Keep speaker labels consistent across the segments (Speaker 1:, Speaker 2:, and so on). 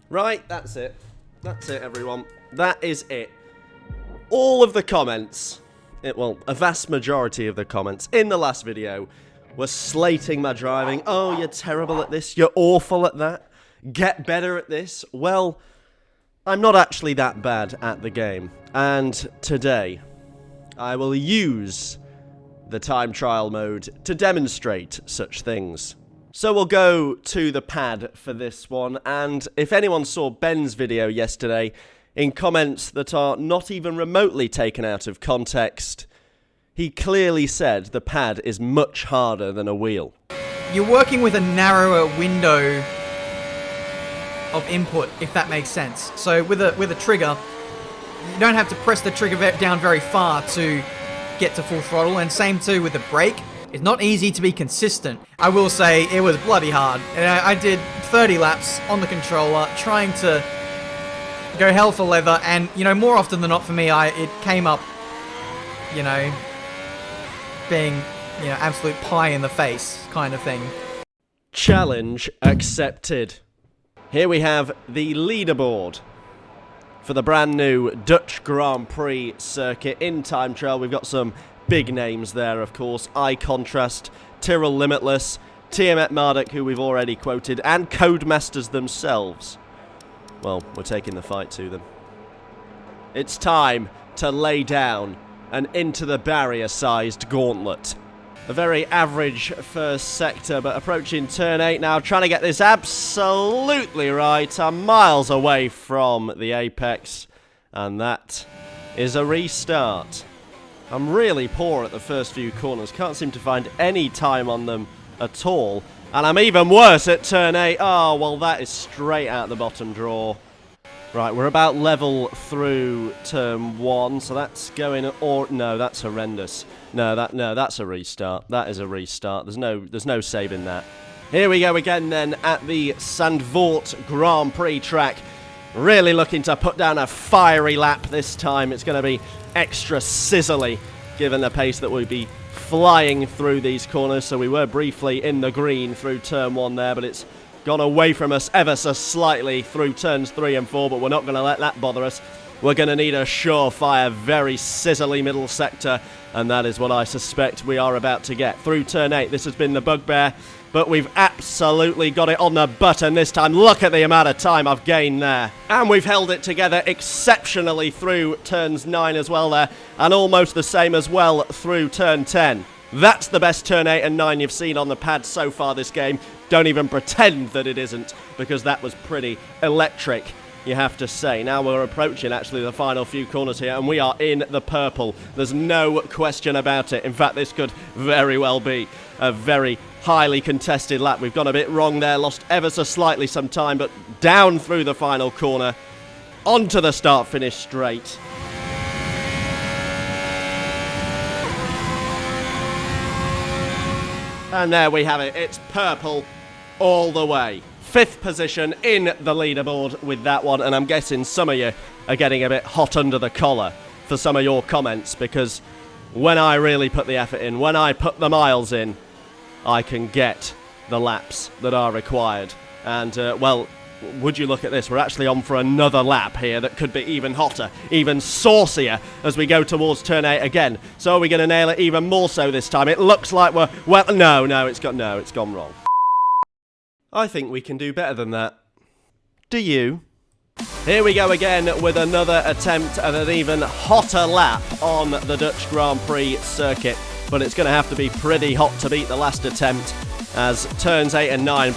Speaker 1: Right, that's it. That's it, everyone. That is it. All of the comments, well, a vast majority of the comments in the last video were slating my driving. Oh, you're terrible at this. You're awful at that. Get better at this. Well, I'm not actually that bad at the game. And today, I will use the time trial mode to demonstrate such things. So we'll go to the pad for this one, and if anyone saw Ben's video yesterday, in comments that are not even remotely taken out of context, he clearly said the pad is much harder than a wheel.
Speaker 2: You're working with a narrower window of input, if that makes sense. So with a trigger, you don't have to press the trigger down very far to get to full throttle, and same too with the brake. It's not easy to be consistent. I will say it was bloody hard. And I did 30 laps on the controller trying to go hell for leather, and more often than not for me, it came up, being absolute pie in the face kind of thing.
Speaker 1: Challenge accepted. Here we have the leaderboard for the brand new Dutch Grand Prix circuit in Time Trial. We've got some big names there, of course. Eye Contrast, Tyrrell Limitless, Tiamat Marduk, who we've already quoted, and Codemasters themselves. Well, we're taking the fight to them. It's time to lay down an IntoTheBarrier-sized gauntlet. A very average first sector, but approaching turn 8 now, trying to get this absolutely right. I'm miles away from the apex, and that is a restart. I'm really poor at the first few corners, can't seem to find any time on them at all, and I'm even worse at turn 8. Oh, well, that is straight out the bottom draw. Right, we're about level through turn 1, so that's going, or no, that's horrendous. No, that's a restart. That is a restart. There's no saving that. Here we go again then at the Zandvoort Grand Prix track. Really looking to put down a fiery lap this time. It's going to be extra sizzly given the pace that we'll be flying through these corners. So we were briefly in the green through turn 1 there, but it's gone away from us ever so slightly through turns 3 and 4, but we're not going to let that bother us. We're going to need a surefire, very sizzly middle sector, and that is what I suspect we are about to get. Through turn 8, this has been the bugbear, but we've absolutely got it on the button this time. Look at the amount of time I've gained there. And we've held it together exceptionally through turns 9 as well there, and almost the same as well through turn 10. That's the best turn 8 and 9 you've seen on the pad so far this game. Don't even pretend that it isn't, because that was pretty electric, you have to say. Now we're approaching actually the final few corners here, and we are in the purple. There's no question about it. In fact, this could very well be a very highly contested lap. We've gone a bit wrong there, lost ever so slightly some time, but down through the final corner, onto the start-finish straight. And there we have it. It's purple all the way. 5th position in the leaderboard with that one, and I'm guessing some of you are getting a bit hot under the collar for some of your comments, because when I really put the effort in, when I put the miles in, I can get the laps that are required. And, well, would you look at this, we're actually on for another lap here that could be even hotter, even saucier as we go towards turn 8 again. So are we going to nail it even more so this time? It looks like we're, well, no, it's gone wrong. I think we can do better than that. Do you? Here we go again with another attempt at an even hotter lap on the Dutch Grand Prix circuit, but it's going to have to be pretty hot to beat the last attempt, as turns 8 and 9,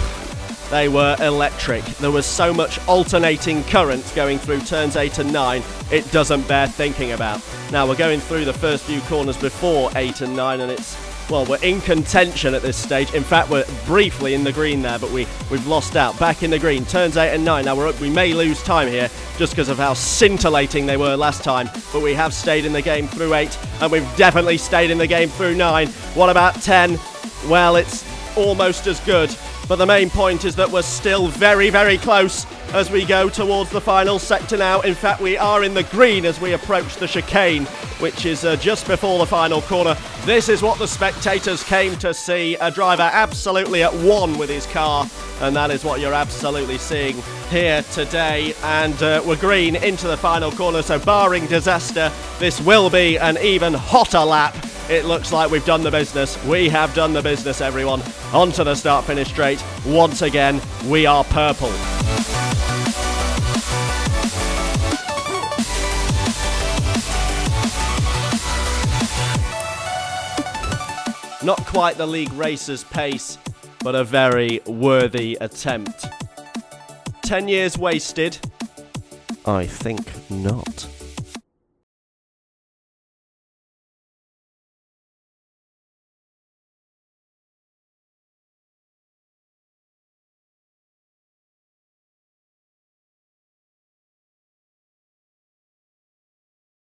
Speaker 1: they were electric. There was so much alternating current going through turns 8 and 9, it doesn't bear thinking about. Now we're going through the first few corners before 8 and 9, and it's, well, we're in contention at this stage. In fact, we're briefly in the green there, but we've lost out. Back in the green, turns 8 and 9. Now we may lose time here just because of how scintillating they were last time, but we have stayed in the game through 8, and we've definitely stayed in the game through 9. What about 10? Well, it's almost as good, But the main point is that we're still very, very close as we go towards the final sector now. In fact, we are in the green as we approach the chicane, which is just before the final corner. This is what the spectators came to see. A driver absolutely at one with his car, and that is what you're absolutely seeing here today. And we're green into the final corner, so barring disaster, this will be an even hotter lap. It looks like we've done the business. We have done the business, everyone. Onto the start-finish straight. Once again, we are purple. Not quite the league racer's pace, but a very worthy attempt. 10 years wasted? I think not.